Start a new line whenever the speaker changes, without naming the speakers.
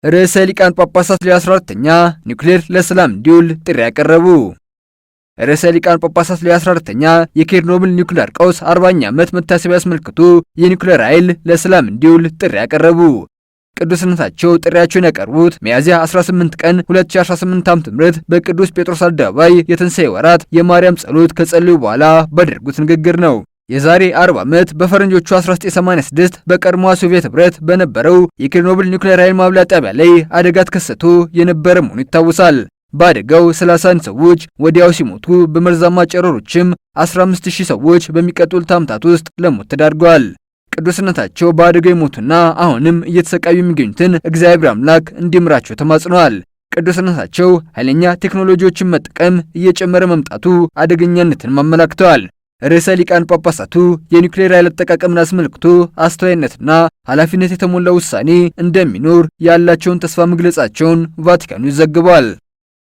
ርዕሰ ሊቃነ ጳጳሳት ሌዮ 14ኛ ኒውክሌር ለሰላም እንዲውል ጥሪ ያቀረቡ። ርዕሰ ሊቃነ ጳጳሳት ሌዮ 14ኛ የቼርኖብል ኒውክሌር ቀውስ 40ኛ ዓመት መታሰቢያ አስመልክቶ የኒውክሌር ኃይል ለሰላም እንዲውል ጥሪ ያቀረቡ። ቅዱስነታቸው ጥሪያቸውን ያቀርቡት ሚያዝያ 18 ቀን 2018 ዓ.ም በቅዱስ ጴጥሮስ አደባባይ የትንሣኤ ወራት የማርያም ጸሎት ከጸለዩ በኋላ ባደረጉት ንግግር ነው። የዛሬ 40 ዓመት በፈረንጆቹ 1986 በቀድሞዋ ሶቪየት ህብረት በነበረው የቼርኖብል ኒውክሌር ኃይል ማብላያ ጣቢያ ላይ አደጋ ተከስቶ የነበረ መሆኑ ይታወሳል። በአደጋው 31 ሰዎች ወዲያው ሲሞቱ በመርዛማ ጨረሮችም 15000 ሰዎች በሚቀጥሉት ዓመታት ውስጥ ለሞት ተዳርገዋል። ቅዱስነታቸው በአደጋው የሞቱና አሁንም እየተሰቃዩ የሚገኙትን እግዚአብሔር አምላክ እንዲምራቸው ተማጽነዋል። ቅዱስነታቸው ኃይለኛ ቴክኖሎጂዎችን መጠቀም እየጨመረ መምጣቱ አደገኛነትን አመላክተዋል። ርዕሰ ሊቃነ ጳጳሳቱ የኒውክሌር ኃይል አጠቃቀምን አስመልክቶ አስተዋይነትና ኃላፊነት የተሞላው ውሳኔ እንደሚኖር ያላቸውን ተስፋ መግለጻቸውን ቫቲካኑ ይዘግባል።